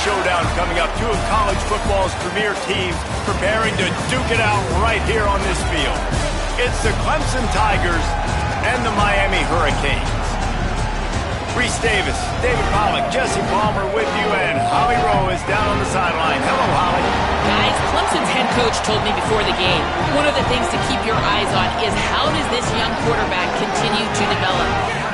showdown coming up. Two of college football's premier teams preparing to duke it out right here on this field. It's the Clemson Tigers and the Miami Hurricanes. Reese Davis, David Pollack, Jesse Palmer with you, and Holly Rowe is down on the sideline. Hello, Holly. Guys, Clemson's head coach told me before the game, one of the things to keep your eyes on is how does this young quarterback continue to develop?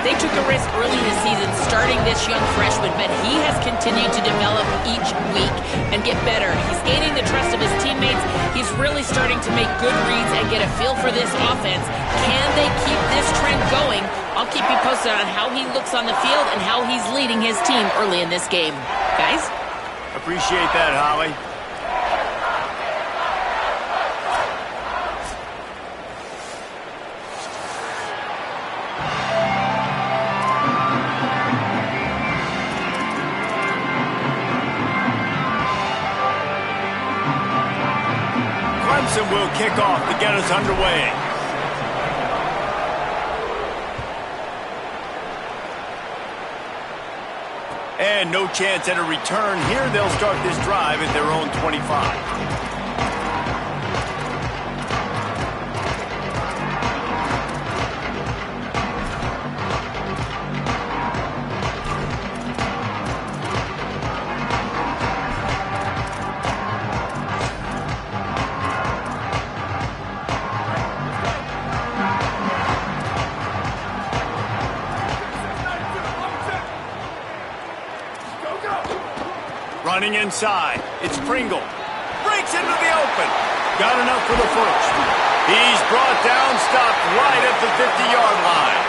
They took a risk early in the season starting this young freshman, but he has continued to develop each week and get better. He's gaining the trust of his teammates. He's really starting to make good reads and get a feel for this offense. Can they keep this trend going? I'll keep you posted on how he looks on the field and how he's leading his team early in this game. Guys? Appreciate that, Holly. Clemson will kick off to get us underway. And no chance at a return here. They'll start this drive at their own 25. Running inside, it's Pringle. Breaks into the open. Got enough for the first. He's brought down, stopped right at the 50-yard line.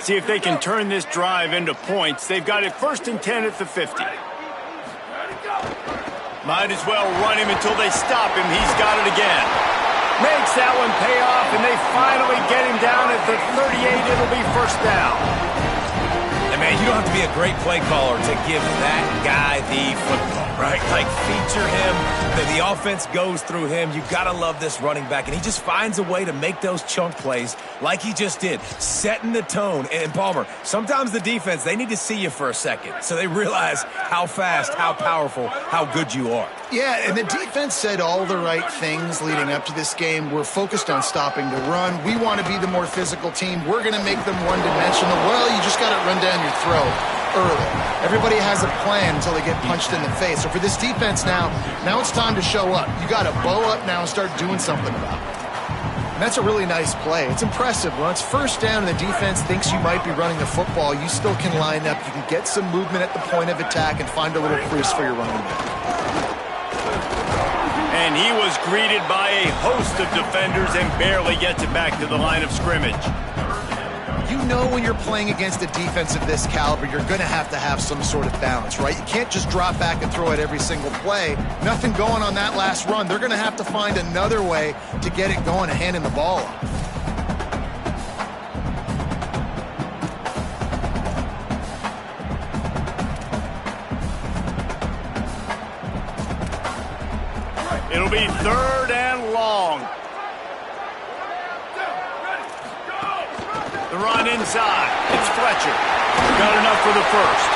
See if they can turn this drive into points. They've got it 1st and 10 at the 50. Might as well run him until they stop him. He's got it again. Makes that one pay off, and they finally get him down at the 38. It'll be 1st down. And man, you don't have to be a great play caller to give that guy the football, right? Like, feature him. The offense goes through him. You've got to love this running back, and he just finds a way to make those chunk plays like he just did, setting the tone. And Palmer, sometimes the defense, they need to see you for a second so they realize how fast, how powerful, how good you are. Yeah, and the defense said all the right things leading up to this game. We're focused on stopping the run. We want to be the more physical team. We're going to make them one-dimensional. Well, you just got to run down your throat early. Everybody has a plan until they get punched in the face. So for this defense now it's time to show up. You got to bow up now and start doing something about it. And that's a really nice play. It's impressive. When it's 1st down and the defense thinks you might be running the football, you still can line up. You can get some movement at the point of attack and find a little crease for your running back. And he was greeted by a host of defenders and barely gets it back to the line of scrimmage. You know when you're playing against a defense of this caliber, you're going to have some sort of balance, right? You can't just drop back and throw it every single play. Nothing going on that last run. They're going to have to find another way to get it going and handing the ball off. It'll be 3rd and long. The run inside. It's Fletcher. Got enough for the first.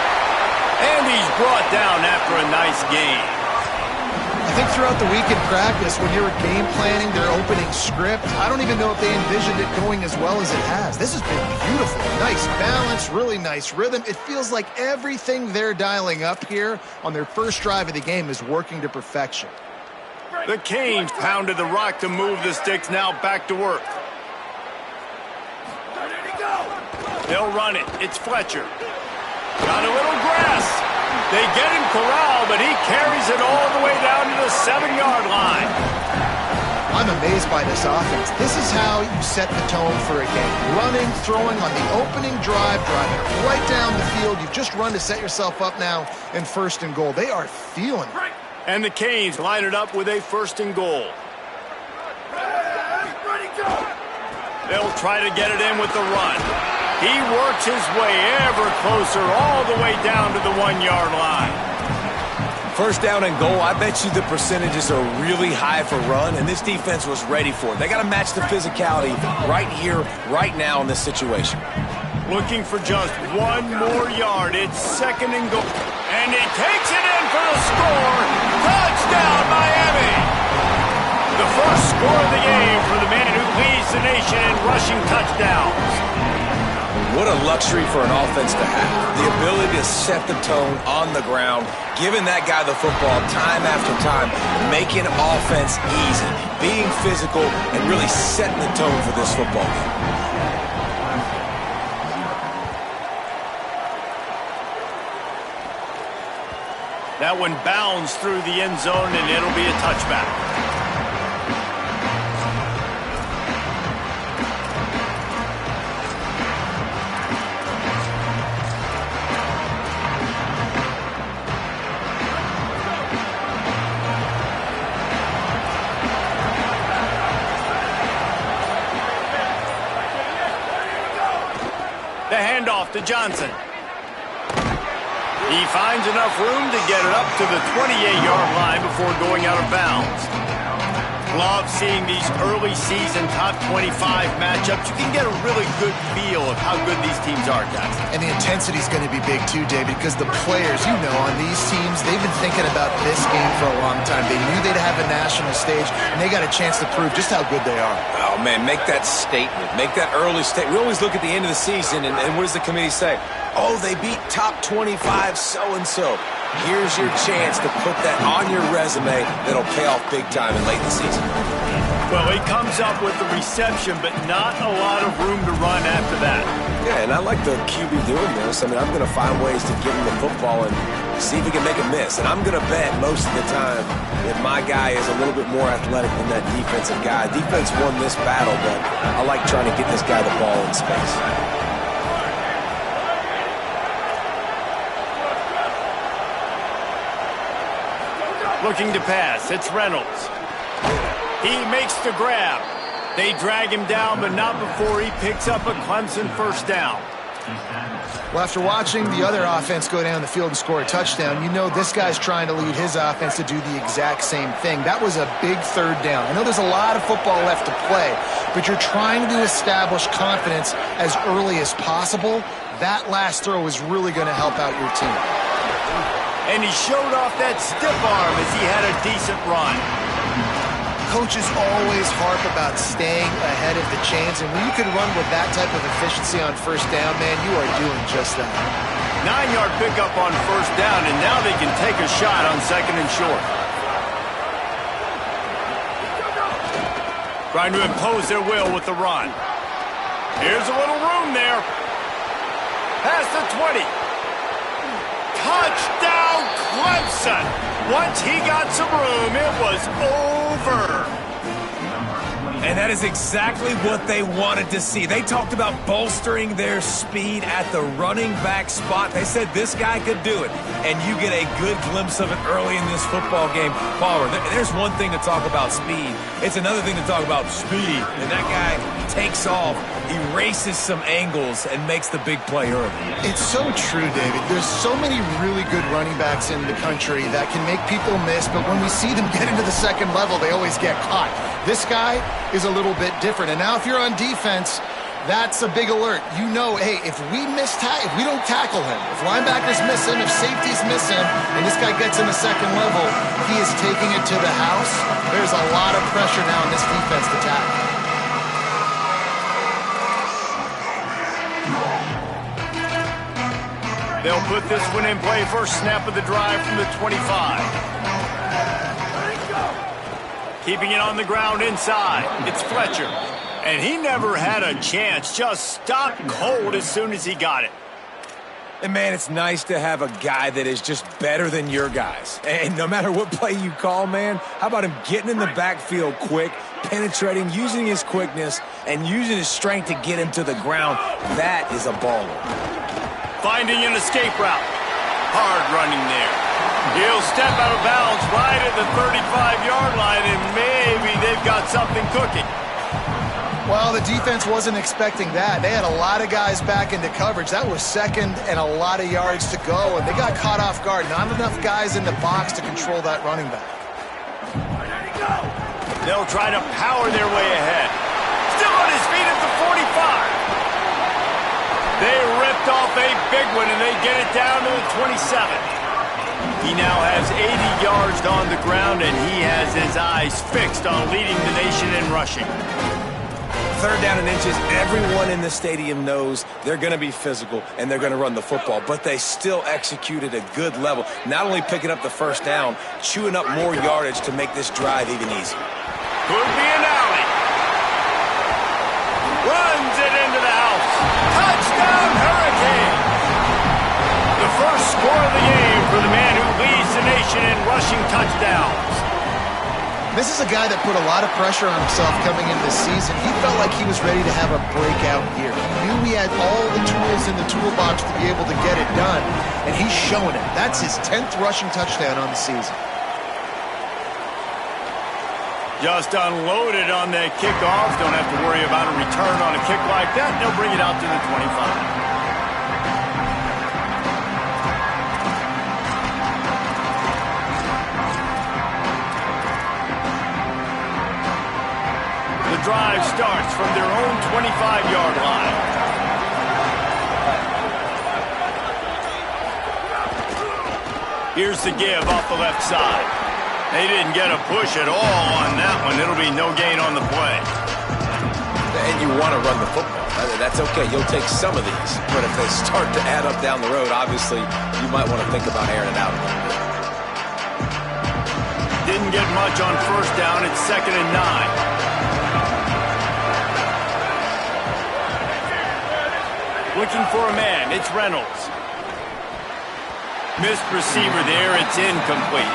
And he's brought down after a nice gain. I think throughout the week in practice, when you were game planning their opening script, I don't even know if they envisioned it going as well as it has. This has been beautiful. Nice balance, really nice rhythm. It feels like everything they're dialing up here on their first drive of the game is working to perfection. The Canes pounded the rock to move the sticks. Now back to work. They'll run it. It's Fletcher. Got a little grass. They get him corralled, but he carries it all the way down to the 7-yard line. I'm amazed by this offense. This is how you set the tone for a game. Running, throwing on the opening drive, driving it right down the field. You've just run to set yourself up now in 1st and goal. They are feeling it. And the Canes line it up with a 1st and goal. They'll try to get it in with the run. He works his way ever closer all the way down to the 1-yard line. First down and goal, I bet you the percentages are really high for run, and this defense was ready for it. They got to match the physicality right here, right now in this situation. Looking for just one more yard. It's second and goal. And he takes it in for the score. Touchdown, Miami! The first score of the game for the man who leads the nation in rushing touchdowns. What a luxury for an offense to have. The ability to set the tone on the ground, giving that guy the football time after time, making offense easy, being physical, and really setting the tone for this football game. That one bounds through the end zone, and it'll be a touchback. The handoff to Johnson. He finds enough room to get it up to the 28-yard line before going out of bounds. Love seeing these early season top 25 matchups. You can get a really good feel of how good these teams are, guys. And the intensity is going to be big too, David, because the players, you know, on these teams, they've been thinking about this game for a long time. They knew they'd have a national stage, and they got a chance to prove just how good they are. Oh, man, make that statement. Make that early statement. We always look at the end of the season, and what does the committee say? Oh, they beat top 25 so-and-so. Here's your chance to put that on your resume that'll pay off big time in late in the season. Well, he comes up with the reception, but not a lot of room to run after that. Yeah, and I like the QB doing this. I mean, I'm going to find ways to give him the football and see if he can make a miss. And I'm going to bet most of the time that my guy is a little bit more athletic than that defensive guy. Defense won this battle, but I like trying to get this guy the ball in space. Looking to pass. It's Reynolds. He makes the grab. They drag him down, but not before he picks up a Clemson first down. Well, after watching the other offense go down the field and score a touchdown, you know this guy's trying to lead his offense to do the exact same thing. That was a big third down. I know there's a lot of football left to play, but you're trying to establish confidence as early as possible. That last throw is really going to help out your team. And he showed off that stiff arm as he had a decent run. Coaches always harp about staying ahead of the chains, and when you can run with that type of efficiency on first down, man, you are doing just that. 9-yard pickup on first down, and now they can take a shot on second and short. Trying to impose their will with the run. Here's a little room there. Past the 20. Touchdown, Clemson! Once he got some room, it was over. And that is exactly what they wanted to see. They talked about bolstering their speed at the running back spot. They said this guy could do it. And you get a good glimpse of it early in this football game. Palmer, there's one thing to talk about speed. It's another thing to talk about speed. And that guy takes off, erases some angles, and makes the big play early. It's so true, David. There's so many really good running backs in the country that can make people miss, but when we see them get into the second level, they always get caught. This guy is a little bit different. And now if you're on defense, that's a big alert. You know, hey, if we don't tackle him, if linebackers miss him, if safeties miss him, and this guy gets in the second level, he is taking it to the house. There's a lot of pressure now in this defense to tackle. They'll put this one in play first snap of the drive from the 25. Keeping it on the ground inside. It's Fletcher. And he never had a chance. Just stopped cold as soon as he got it. And, man, it's nice to have a guy that is just better than your guys. And no matter what play you call, man, how about him getting in the backfield quick, penetrating, using his quickness, and using his strength to get him to the ground? That is a baller. Finding an escape route. Hard running there. He'll step out of bounds right at the 35-yard line, and maybe they've got something cooking. Well, the defense wasn't expecting that. They had a lot of guys back into coverage. That was second and a lot of yards to go, and they got caught off guard. Not enough guys in the box to control that running back. They'll try to power their way ahead. Still on his feet at the 45. They ripped off a big one, and they get it down to the 27. He now has 80 yards on the ground, and he has his eyes fixed on leading the nation in rushing. Third down and inches, everyone in the stadium knows they're going to be physical and they're going to run the football, but they still execute at a good level. Not only picking up the first down, chewing up more yardage to make this drive even easier. Could be an alley. Runs it into the house. Touchdown, Hurricane! The first score of the game for the man who leads the nation in rushing touchdowns. This is a guy that put a lot of pressure on himself coming into this season. He felt like he was ready to have a breakout year. He knew he had all the tools in the toolbox to be able to get it done, and he's showing it. That's his 10th rushing touchdown on the season. Just unloaded on that kickoff. Don't have to worry about a return on a kick like that. They'll bring it out to the 25. The drive starts from their own 25-yard line. Here's the give off the left side. They didn't get a push at all on that one. It'll be no gain on the play. And you want to run the football. That's okay. You'll take some of these. But if they start to add up down the road, obviously, you might want to think about airing it out a little bit. Didn't get much on first down. It's 2nd and 9. Looking for a man. It's Reynolds. Missed receiver there. It's incomplete.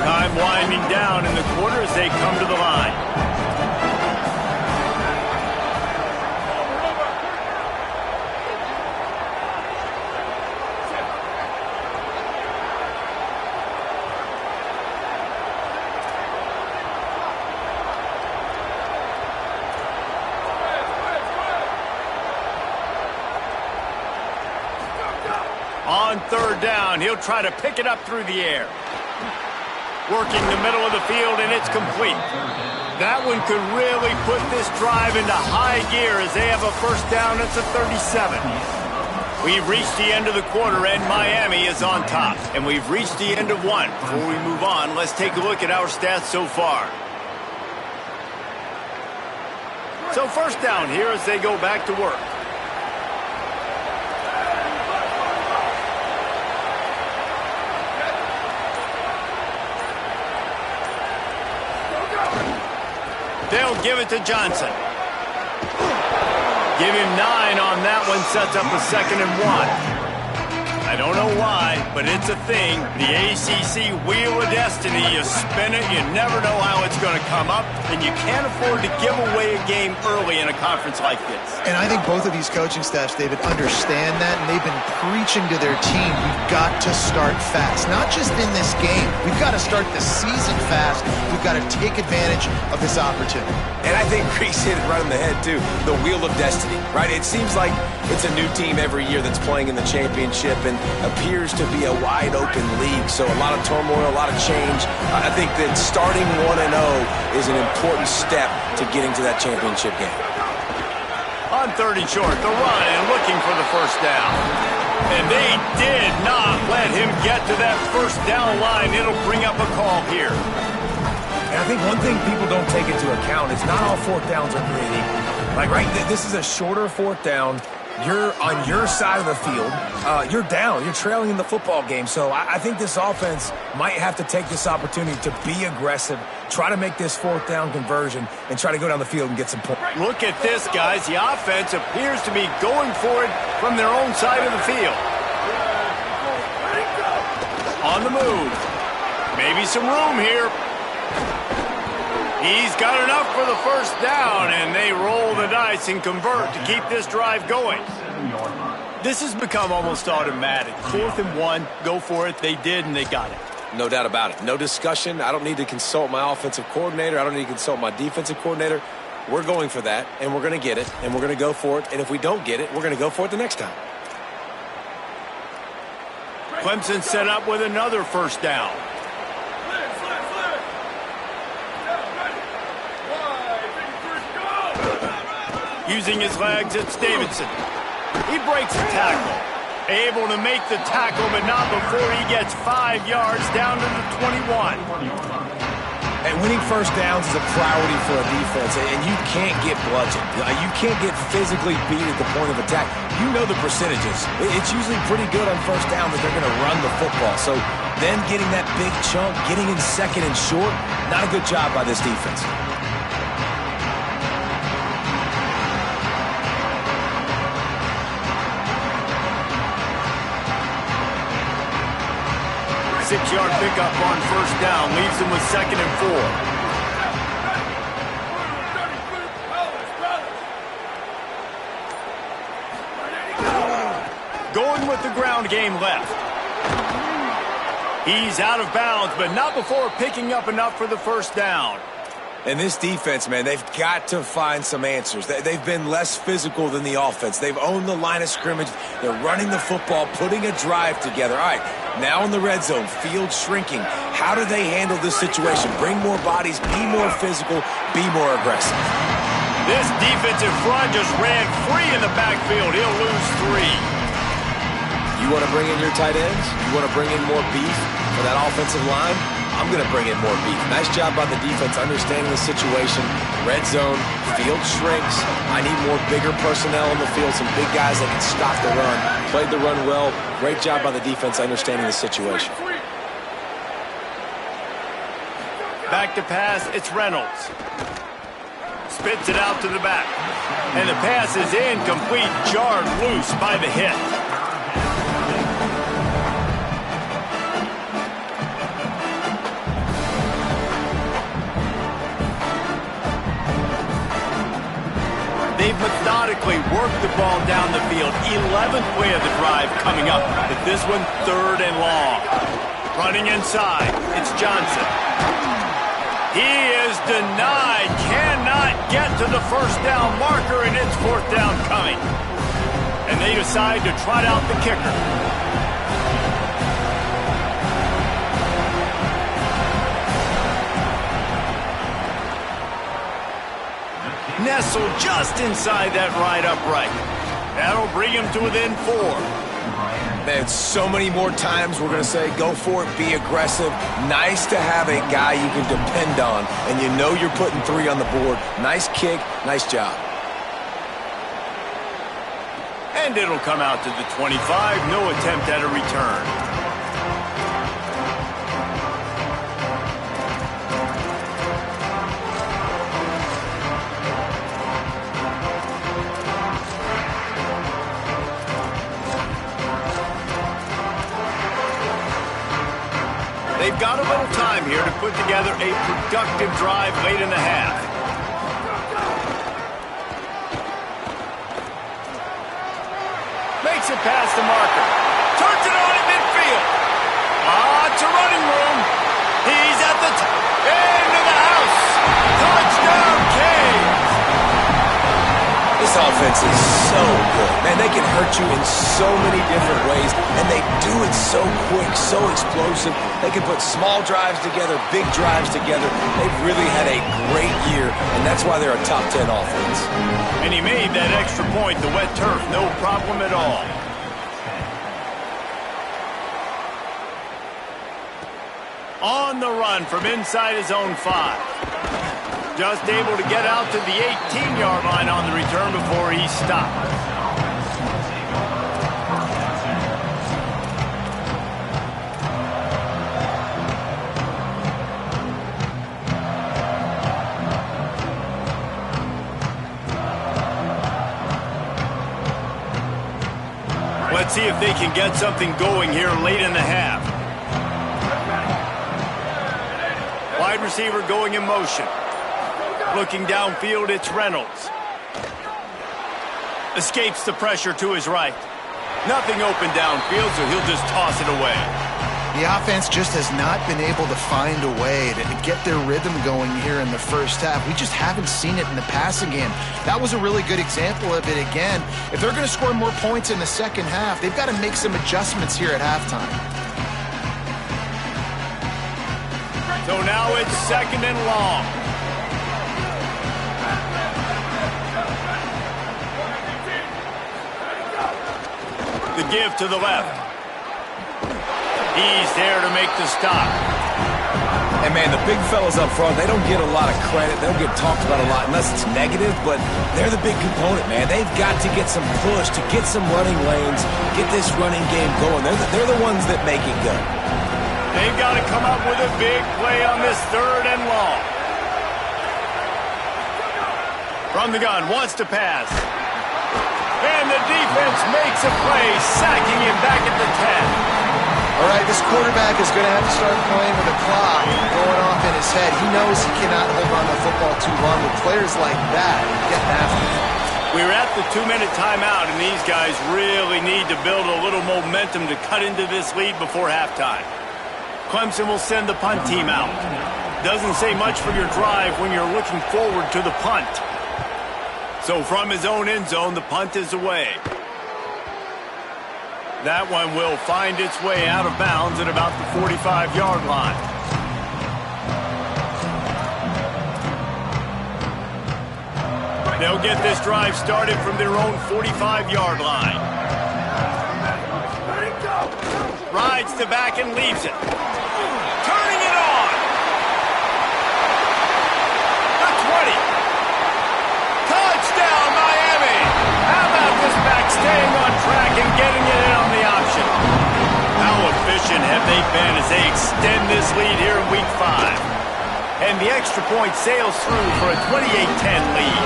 Time winding down in the quarter as they come to the line. On third down, he'll try to pick it up through the air. Working the middle of the field, and it's complete. That one could really put this drive into high gear as they have a first down at the 37. We've reached the end of the quarter, and Miami is on top. And we've reached the end of one. Before we move on, let's take a look at our stats so far. So first down here as they go back to work. They'll give it to Johnson. Give him 9 on that one, sets up a 2nd and 1. I don't know why, but it's a thing. The ACC Wheel of Destiny, you spin it, you never know how it's going to come up, and you can't afford to give away a game early in a conference like this. And I think both of these coaching staffs, David, understand that, and they've been preaching to their team, we've got to start fast. Not just in this game. We've got to start the season fast. We've got to take advantage of this opportunity. And I think Reese hit it right on the head, too. The Wheel of Destiny, right? It seems like it's a new team every year that's playing in the championship and appears to be a wide-open league. So a lot of turmoil, a lot of change. I think that starting 1-0 is an important step to getting to that championship game. On 30 short, the run and looking for the first down. And they did not let him get to that first down line. It'll bring up a call here. And I think one thing people don't take into account is not all fourth downs are created equal. Like, right, this is a shorter fourth down. You're on your side of the field. You're down. You're trailing in the football game. So I think this offense might have to take this opportunity to be aggressive, try to make this fourth down conversion, and try to go down the field and get some points. Look at this, guys. The offense appears to be going for it from their own side of the field. On the move. Maybe some room here. He's got enough for the first down, and they roll the dice and convert to keep this drive going. This has become almost automatic. 4th and 1, go for it. They did, and they got it. No doubt about it. No discussion. I don't need to consult my offensive coordinator. I don't need to consult my defensive coordinator. We're going for that, and we're going to get it, and we're going to go for it. And if we don't get it, we're going to go for it the next time. Clemson set up with another first down. Using his legs, it's Davidson. He breaks a tackle. Able to make the tackle, but not before he gets 5 yards down to the 21. And winning first downs is a priority for a defense, and you can't get bludgeoned. You can't get physically beat at the point of attack. You know the percentages. It's usually pretty good on first down that they're going to run the football. So then getting that big chunk, getting in second and short, not a good job by this defense. Six-yard pickup on first down leaves them with 2nd and 4. Going with the ground game left. He's out of bounds, but not before picking up enough for the first down. And this defense, man, they've got to find some answers. They've been less physical than the offense. They've owned the line of scrimmage. They're running the football, putting a drive together. All right, now in the red zone, field shrinking. How do they handle this situation? Bring more bodies, be more physical, be more aggressive. This defensive front just ran free in the backfield. He'll lose 3. You want to bring in your tight ends? You want to bring in more beef for that offensive line? I'm going to bring in more beef. Nice job by the defense understanding the situation. Red zone, field shrinks. I need more bigger personnel on the field, some big guys that can stop the run. Played the run well. Great job by the defense understanding the situation. Back to pass, it's Reynolds. Spits it out to the back. And the pass is incomplete, jarred loose by the hit. They've methodically worked the ball down the field. 11th play of the drive coming up. But this one, 3rd and long. Running inside, it's Johnson. He is denied. Cannot get to the first down marker, and it's 4th down coming. And they decide to trot out the kicker. Nestled just inside that right upright. That'll bring him to within 4. Man, so many more times we're going to say, go for it, be aggressive. Nice to have a guy you can depend on, and you know you're putting 3 on the board. Nice kick, nice job. And it'll come out to the 25. No attempt at a return. They've got a little time here to put together a productive drive late in the half. Makes it past the marker. Turns it on at midfield. It's a running room. He's at the into the house. Touchdown, Canes. This offense is so good. Man, they can hurt you in so many different ways, and they do it so quick, so explosive. They can put small drives together, big drives together. They've really had a great year, and that's why they're a top 10 offense. And he made that extra point, the wet turf, no problem at all. On the run from inside his own 5. Just able to get out to the 18-yard line on the return before he stopped. Let's see if they can get something going here late in the half. Wide receiver going in motion. Looking downfield, it's Reynolds. Escapes the pressure to his right. Nothing open downfield, so he'll just toss it away. The offense just has not been able to find a way to get their rhythm going here in the first half. We just haven't seen it in the passing game. That was a really good example of it again. If they're going to score more points in the second half, they've got to make some adjustments here at halftime. So now it's 2nd and long. The give to the left. He's there to make the stop. And, man, the big fellas up front, they don't get a lot of credit. They don't get talked about a lot unless it's negative, but they're the big component, man. They've got to get some push, to get some running lanes, get this running game going. They're the ones that make it go. They've got to come up with a big play on this 3rd and long. From the gun, wants to pass. And the defense makes a play, sacking him back at the 10. All right, this quarterback is going to have to start playing with a clock going off in his head. He knows he cannot hold on to the football too long with players like that getting after him. We're at the 2-minute timeout, and these guys really need to build a little momentum to cut into this lead before halftime. Clemson will send the punt team out. Doesn't say much for your drive when you're looking forward to the punt. So from his own end zone, the punt is away. That one will find its way out of bounds at about the 45-yard line. They'll get this drive started from their own 45-yard line. Rides the back and leaves it. Turning it on. The 20. Touchdown, Miami. How about this back staying on track and getting it in on the option? How efficient have they been as they extend this lead here in Week 5? And the extra point sails through for a 28-10 lead.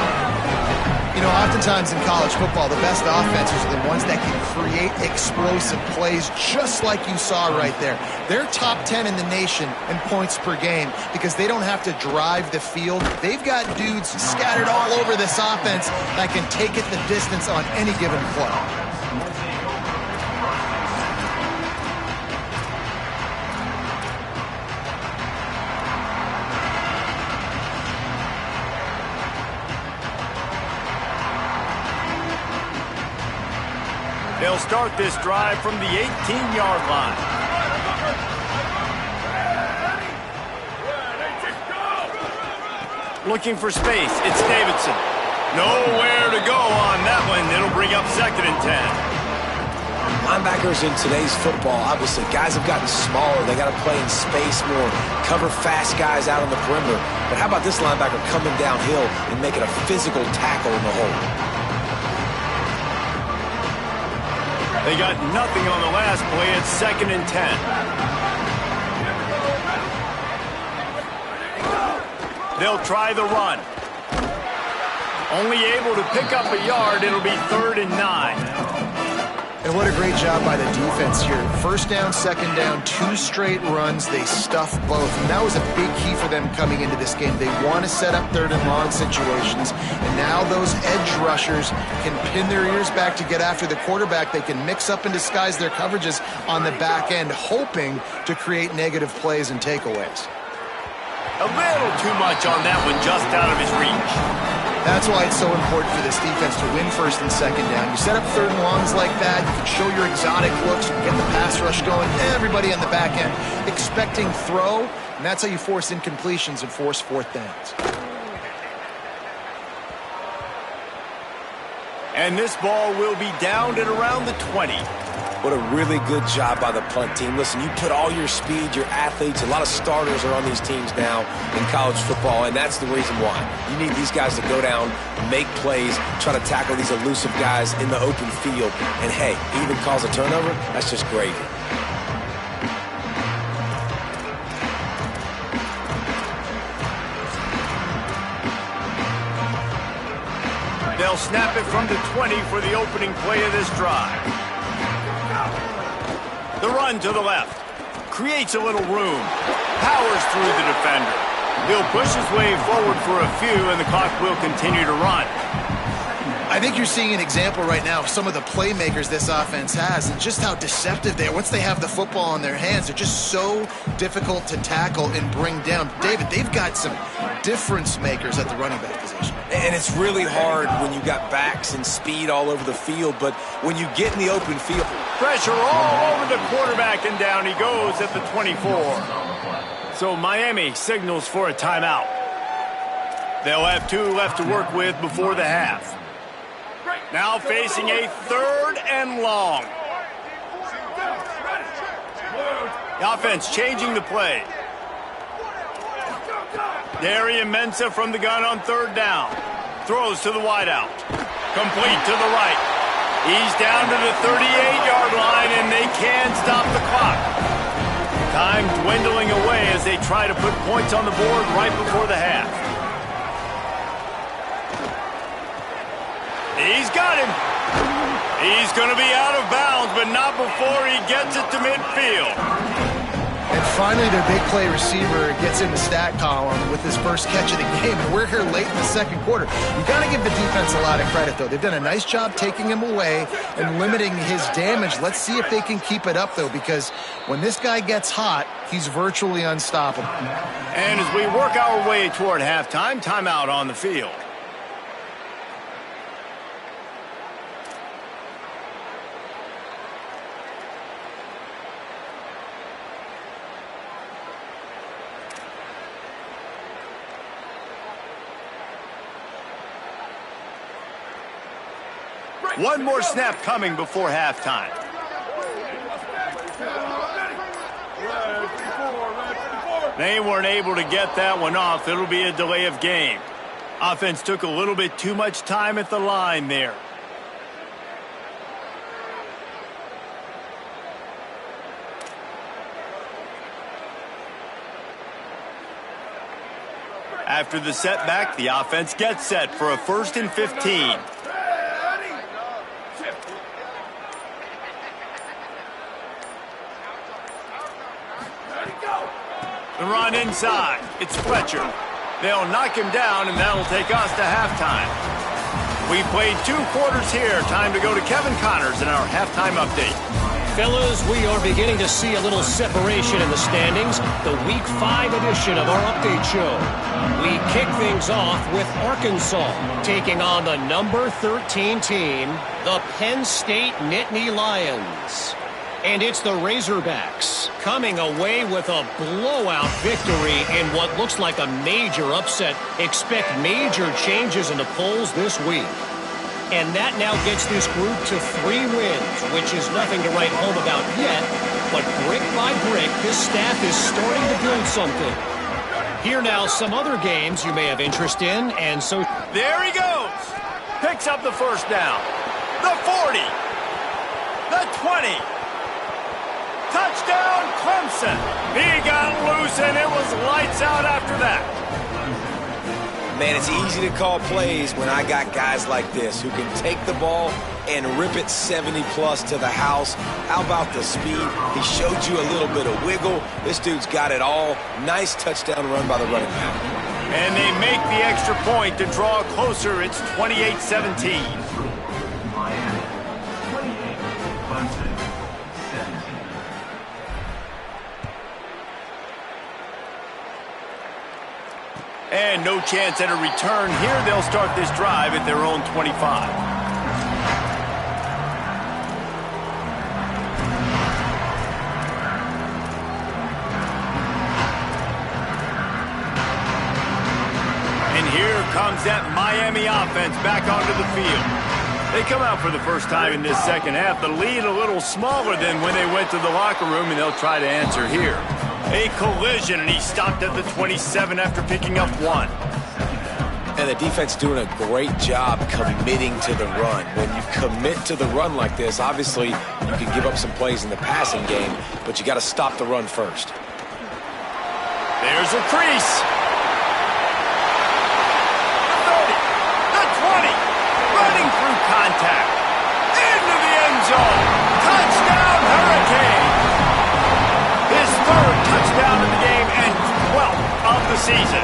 You know, oftentimes in college football, the best offenses are the ones that can create explosive plays just like you saw right there. They're top 10 in the nation in points per game because they don't have to drive the field. They've got dudes scattered all over this offense that can take it the distance on any given play. They'll start this drive from the 18-yard line. Looking for space. It's Davidson. Nowhere to go on that one. It'll bring up 2nd and 10. Linebackers in today's football, obviously, guys have gotten smaller. They got to play in space more, cover fast guys out on the perimeter. But how about this linebacker coming downhill and making a physical tackle in the hole? They got nothing on the last play. It's 2nd and 10. They'll try the run. Only able to pick up a yard. It'll be 3rd and 9. And what a great job by the defense here. 1st down, 2nd down, 2 straight runs. They stuffed both. And that was a big key for them coming into this game. They want to set up 3rd and long situations. And now those edge rushers can pin their ears back to get after the quarterback. They can mix up and disguise their coverages on the back end, hoping to create negative plays and takeaways. A little too much on that one, just out of his reach. That's why it's so important for this defense to win 1st and 2nd down. You set up 3rd and longs like that, you can show your exotic looks, you can get the pass rush going, everybody on the back end expecting throw, and that's how you force incompletions and force 4th downs. And this ball will be downed at around the 20. What a really good job by the punt team. Listen, you put all your speed, your athletes, a lot of starters are on these teams now in college football, and that's the reason why. You need these guys to go down, make plays, try to tackle these elusive guys in the open field. And, hey, even cause a turnover, that's just gravy. They'll snap it from the 20 for the opening play of this drive. The run to the left. Creates a little room. Powers through the defender. He'll push his way forward for a few, and the clock will continue to run. I think you're seeing an example right now of some of the playmakers this offense has and just how deceptive they are. Once they have the football in their hands, they're just so difficult to tackle and bring down. David, they've got some difference makers at the running back position. And it's really hard when you got backs and speed all over the field, but when you get in the open field. Pressure all over the quarterback, and down he goes at the 24. So Miami signals for a timeout. They'll have 2 left to work with before the half. Now facing a 3rd and long. The offense changing the play. Darian Mensah from the gun on 3rd down. Throws to the wideout. Complete to the right. He's down to the 38-yard line, and they can stop the clock. Time dwindling away as they try to put points on the board right before the half. He's got him. He's going to be out of bounds, but not before he gets it to midfield. And finally, their big play receiver gets in the stat column with his first catch of the game. And we're here late in the second quarter. You got to give the defense a lot of credit, though. They've done a nice job taking him away and limiting his damage. Let's see if they can keep it up, though, because when this guy gets hot, he's virtually unstoppable. And as we work our way toward halftime, timeout on the field. One more snap coming before halftime. They weren't able to get that one off. It'll be a delay of game. Offense took a little bit too much time at the line there. After the setback, the offense gets set for a 1st and 15. The run inside. It's Fletcher. They'll knock him down, and that'll take us to halftime. We played 2 quarters here. Time to go to Kevin Connors in our halftime update. Fellas, we are beginning to see a little separation in the standings. The Week 5 edition of our update show. We kick things off with Arkansas taking on the number 13 team, the Penn State Nittany Lions. And it's the Razorbacks coming away with a blowout victory in what looks like a major upset. Expect major changes in the polls this week. And that now gets this group to 3 wins, which is nothing to write home about yet. But brick by brick, this staff is starting to build something. Here now some other games you may have interest in, and so... There he goes. Picks up the 1st down. The 40. The 20. Touchdown, Clemson. He got loose, and it was lights out after that. Man, it's easy to call plays when I got guys like this who can take the ball and rip it 70-plus to the house. How about the speed? He showed you a little bit of wiggle. This dude's got it all. Nice touchdown run by the running back. And they make the extra point to draw closer. It's 28-17. And no chance at a return here. They'll start this drive at their own 25. And here comes that Miami offense back onto the field. They come out for the first time in this second half. The lead a little smaller than when they went to the locker room, and they'll try to answer here. A collision, and he stopped at the 27 after picking up 1. And the defense doing a great job committing to the run. When you commit to the run like this, obviously you can give up some plays in the passing game, but you got to stop the run first. There's a crease. The 30, the 20, running through contact, into the end zone. Touchdown, Hurricane. His 3rd touchdown of the game and 12th of the season.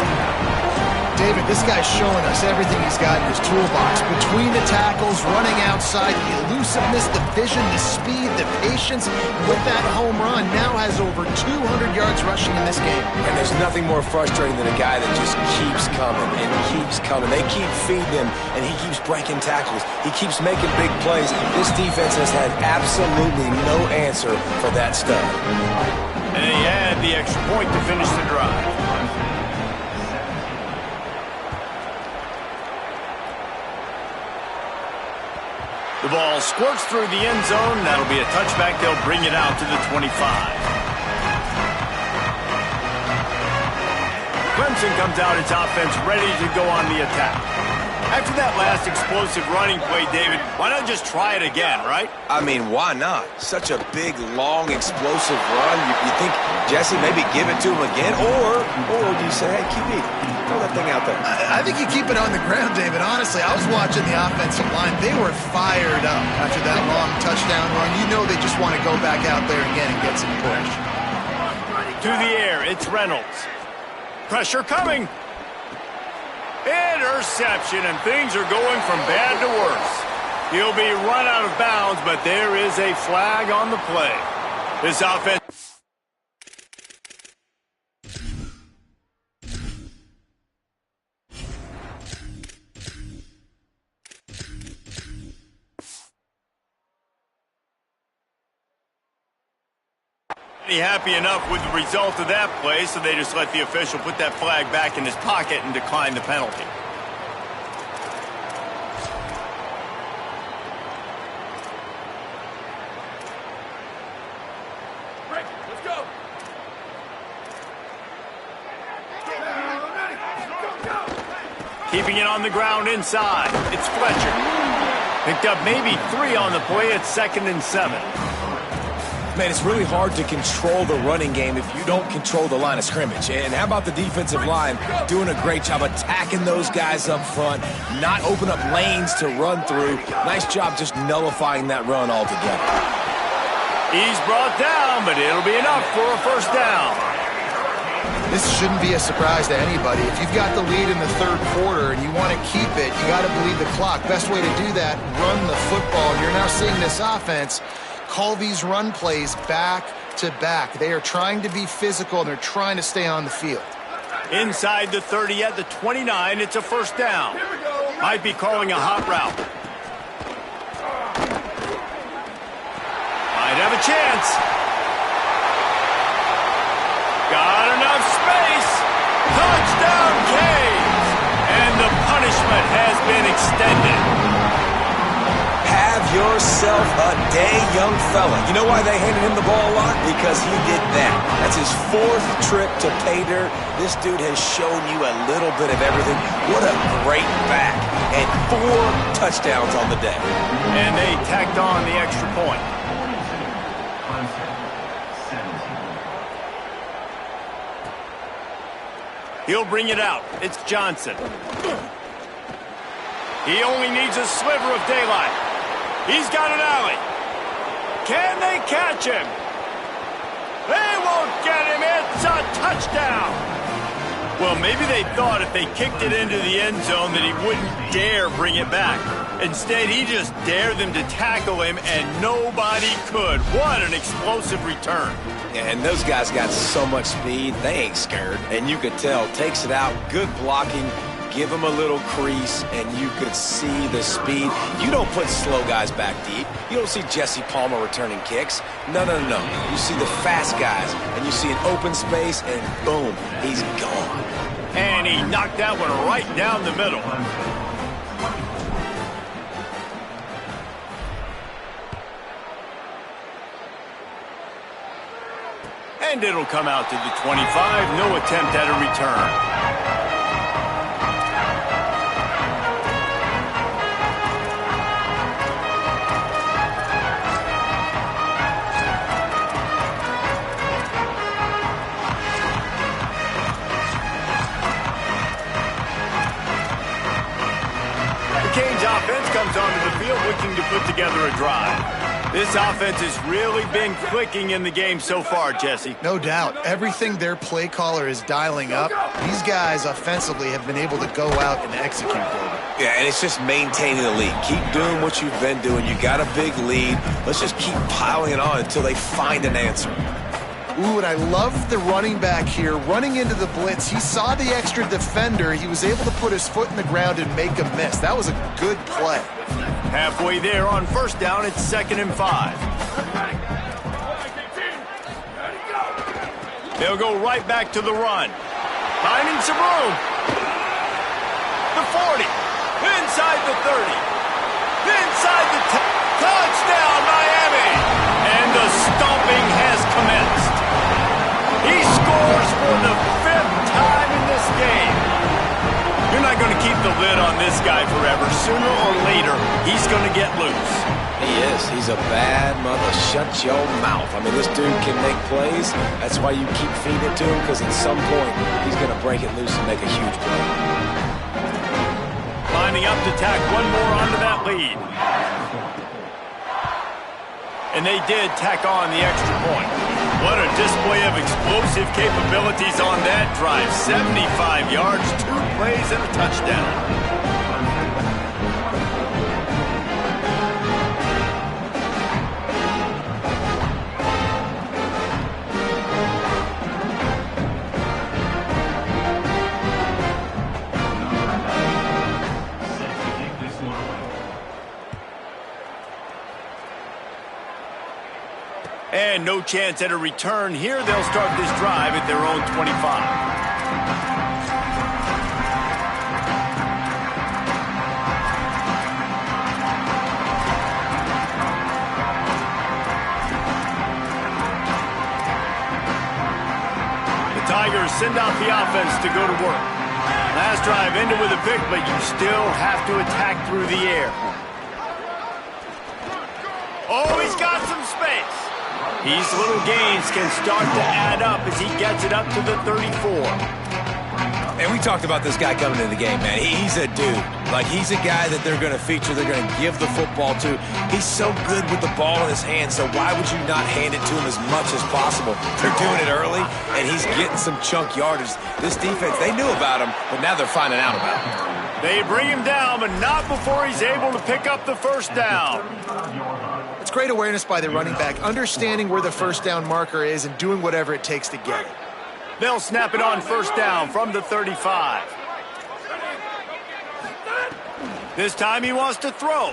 David, this guy's showing us everything he's got in his toolbox. Between the tackles, running outside, the elusiveness, the vision, the speed, the patience. With that home run, now has over 200 yards rushing in this game. And there's nothing more frustrating than a guy that just keeps coming and keeps coming. They keep feeding him, and he keeps breaking tackles. He keeps making big plays. This defense has had absolutely no answer for that stud. And they add the extra point to finish the drive. The ball squirts through the end zone. That'll be a touchback. They'll bring it out to the 25. Clemson comes out its offense ready to go on the attack. After that last explosive running play, David, why not just try it again, right? I mean, why not? Such a big, long, explosive run. You think, Jesse, maybe give it to him again? Or do you say, hey, QB, throw that thing out there? I think you keep it on the ground, David. Honestly, I was watching the offensive line. They were fired up after that long touchdown run. You know they just want to go back out there again and get some push. To the air, it's Reynolds. Pressure coming. Interception, and things are going from bad to worse. He'll be run out of bounds, but there is a flag on the play. This offense... happy enough with the result of that play, so they just let the official put that flag back in his pocket and decline the penalty. Let's go. Keeping it on the ground inside. It's Fletcher. Picked up maybe 3 on the play. It's 2nd and 7. Man, it's really hard to control the running game if you don't control the line of scrimmage. And how about the defensive line doing a great job attacking those guys up front, not open up lanes to run through. Nice job just nullifying that run altogether. He's brought down, but it'll be enough for a first down. This shouldn't be a surprise to anybody. If you've got the lead in the third quarter and you want to keep it, you got to bleed the clock. Best way to do that, run the football. And you're now seeing this offense call these run plays back to back. They are trying to be physical, and they're trying to stay on the field. Inside the 30 at the 29, it's a first down. Might be calling a hot route. Might have a chance. Got enough space. Touchdown, Canes. And the punishment has been extended. Have yourself a day, young fella. You know why they handed him the ball a lot? Because he did that. That's his 4th trip to pay dirt. This dude has shown you a little bit of everything. What a great back. And 4 touchdowns on the day. And they tacked on the extra point. He'll bring it out. It's Johnson. He only needs a sliver of daylight. He's got an alley. Can they catch him? They won't get him. It's a touchdown. Well, maybe they thought if they kicked it into the end zone that he wouldn't dare bring it back. Instead, he just dared them to tackle him, and nobody could. What an explosive return. And those guys got so much speed, they ain't scared. And you could tell, takes it out, good blocking, give him a little crease, and you could see the speed. You don't put slow guys back deep. You don't see Jesse Palmer returning kicks. No. You see the fast guys, and you see an open space, and boom, he's gone. And he knocked that one right down the middle. And it'll come out to the 25. No attempt at a return. The Canes offense comes onto the field looking to put together a drive. This offense has really been clicking in the game so far, Jesse. No doubt. Everything their play caller is dialing up, these guys offensively have been able to go out and execute, David. Yeah, and it's just maintaining the lead. Keep doing what you've been doing. You got a big lead. Let's just keep piling it on until they find an answer. Ooh, and I love the running back here. Running into the blitz, he saw the extra defender. He was able to put his foot in the ground and make a miss. That was a good play. Halfway there on first down, it's 2nd and 5. They'll go right back to the run. Finding some room. The 40. Inside the 30. Inside the 10. Touchdown, Miami! And the stomping has commenced. He scores for the 5th time in this game. You're not going to keep the lid on this guy forever. Sooner or later, he's going to get loose. He is. He's a bad mother. Shut your mouth. I mean, this dude can make plays. That's why you keep feeding it to him, because at some point, he's going to break it loose and make a huge play. Lining up to tack one more onto that lead. And they did tack on the extra point. What a display of explosive capabilities on that drive. 75 yards, 2 plays, and a touchdown. And no chance at a return here. They'll start this drive at their own 25. The Tigers send out the offense to go to work. Last drive ended with a pick, but you still have to attack through the air. Oh, he's got some space. These little gains can start to add up as he gets it up to the 34. And we talked about this guy coming into the game, man. He's a dude. Like, he's a guy that they're going to feature, they're going to give the football to. He's so good with the ball in his hands, so why would you not hand it to him as much as possible? They're doing it early, and he's getting some chunk yardage. This defense, they knew about him, but now they're finding out about him. They bring him down, but not before he's able to pick up the first down. It's great awareness by the running back, understanding where the first down marker is and doing whatever it takes to get it. They'll snap it on first down from the 35. This time he wants to throw.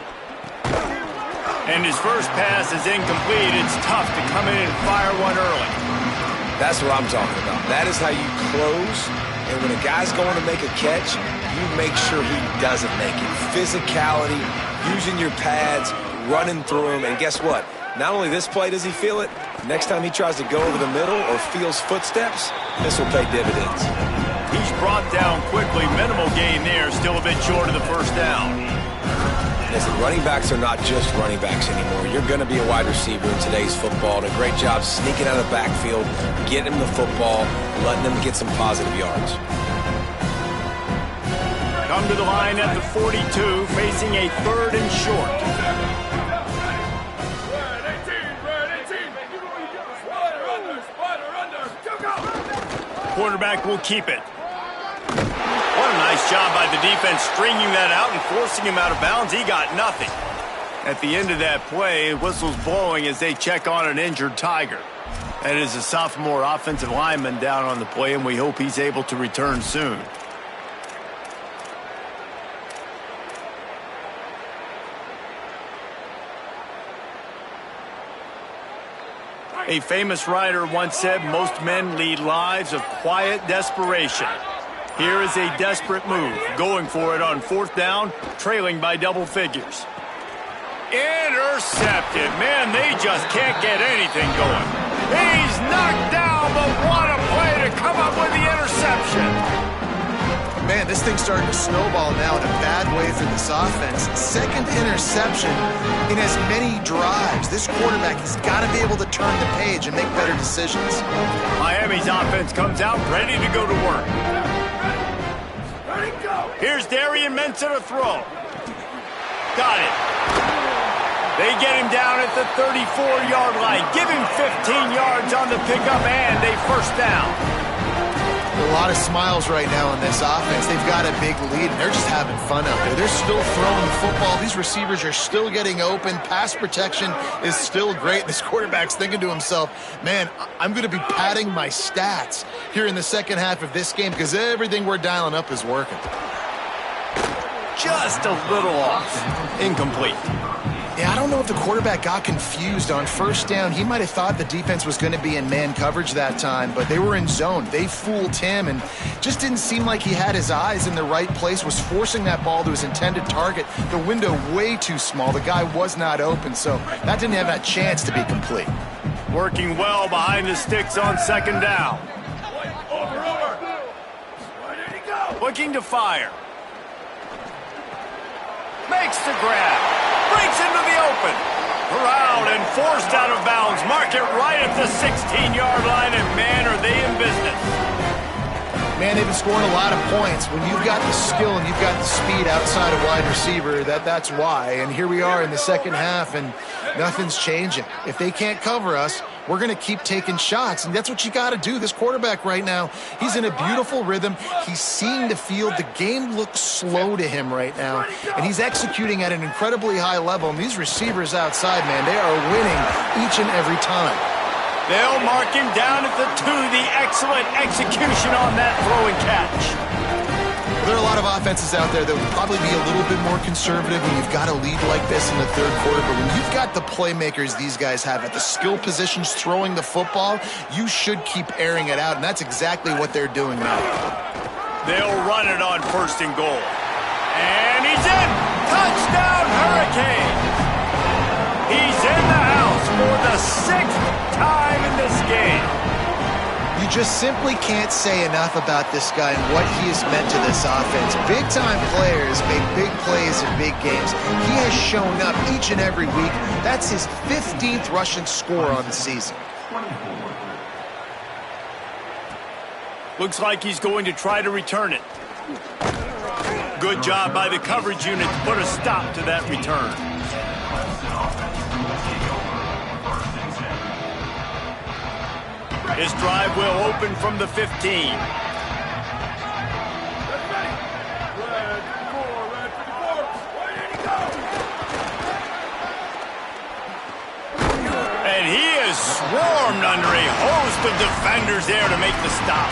And his first pass is incomplete. It's tough to come in and fire one early. That's what I'm talking about. That is how you close. And when a guy's going to make a catch, you make sure he doesn't make it. Physicality, using your pads, running through him. And guess what? Not only this play does he feel it, next time he tries to go over the middle or feels footsteps, this will pay dividends. He's brought down quickly. Minimal gain there. Still a bit short of the first down. Listen, running backs are not just running backs anymore. You're going to be a wide receiver in today's football. And a great job sneaking out of the backfield, getting him the football, letting him get some positive yards. Come to the line at the 42, facing a 3rd and short. Quarterback will keep it. What a nice job by the defense stringing that out and forcing him out of bounds. He got nothing. At the end of that play, whistle's blowing as they check on an injured Tiger. That is a sophomore offensive lineman down on the play, and we hope he's able to return soon. A famous writer once said, most men lead lives of quiet desperation. Here is a desperate move, going for it on 4th down, trailing by double figures. Intercepted. Man, they just can't get anything going. He's knocked down, but what a play to come up with the interception. Man, this thing's starting to snowball now in a bad way for this offense. 2nd interception in as many drives. This quarterback has got to be able to turn the page and make better decisions. Miami's offense comes out ready to go to work. Here's Darian Mensah to throw. Got it. They get him down at the 34-yard line. Give him 15 yards on the pickup and a first down. A lot of smiles right now on this offense. They've got a big lead, and they're just having fun out there. They're still throwing the football. These receivers are still getting open. Pass protection is still great. This quarterback's thinking to himself, man, I'm going to be padding my stats here in the second half of this game because everything we're dialing up is working. Just a little off. Incomplete. Yeah, I don't know if the quarterback got confused on first down. He might have thought the defense was going to be in man coverage that time, but they were in zone. They fooled him and just didn't seem like he had his eyes in the right place, was forcing that ball to his intended target. The window way too small. The guy was not open, so that didn't have that chance to be complete. Working well behind the sticks on second down. Looking to fire. Makes the grab. Breaks into the open. Corralled and forced out of bounds. Mark it right at the 16-yard line, and man, are they in business. Man, they've been scoring a lot of points. When you've got the skill and you've got the speed outside of wide receiver, that's why. And here we are in the second half, and nothing's changing. If they can't cover us, we're going to keep taking shots, and that's what you got to do. This quarterback right now, he's in a beautiful rhythm. He's seeing the field. The game looks slow to him right now, and he's executing at an incredibly high level. And these receivers outside, man, they are winning each and every time. They'll mark him down at the 2. The excellent execution on that throw and catch. There are a lot of offenses out there that would probably be a little bit more conservative when you've got a lead like this in the third quarter. But when you've got the playmakers these guys have at the skill positions throwing the football, you should keep airing it out. And that's exactly what they're doing now. They'll run it on first and goal. And he's in. Touchdown, Hurricanes. He's in the house for the 6th time in this game. You just simply can't say enough about this guy and what he has meant to this offense. Big-time players make big plays in big games. He has shown up each and every week. That's his 15th rushing score on the season. Looks like he's going to try to return it. Good job by the coverage unit to put a stop to that return. His drive will open from the 15. And he is swarmed under a host of defenders there to make the stop.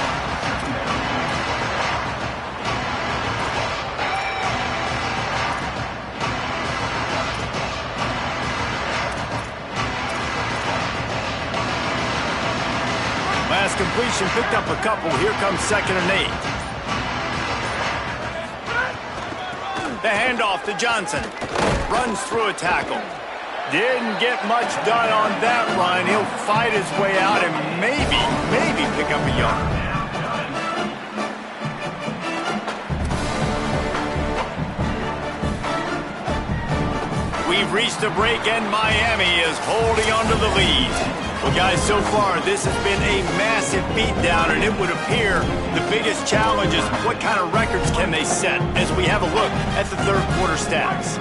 Last completion picked up a couple. Here comes 2nd and 8. The handoff to Johnson. Runs through a tackle. Didn't get much done on that run. He'll fight his way out and maybe pick up a yard. We've reached a break and Miami is holding on to the lead. Well, guys, so far this has been a massive beatdown, and it would appear the biggest challenge is what kind of records can they set as we have a look at the third quarter stats.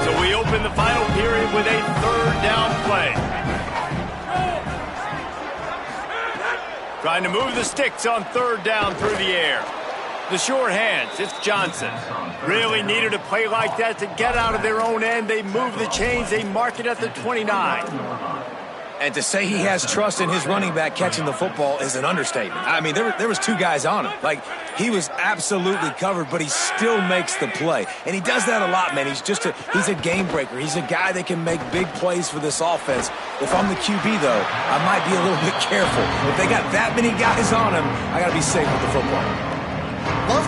So we open the final period with a 3rd down play. Trying to move the sticks on 3rd down through the air. The short hands, it's Johnson. Really needed a play like that to get out of their own end. They move the chains, they mark it at the 29. And to say he has trust in his running back catching the football is an understatement. I mean, there was 2 guys on him. Like, he was absolutely covered, but he still makes the play. And he does that a lot, man. He's a game breaker. He's a guy that can make big plays for this offense. If I'm the QB, though, I might be a little bit careful. If they got that many guys on him, I got to be safe with the football. Love the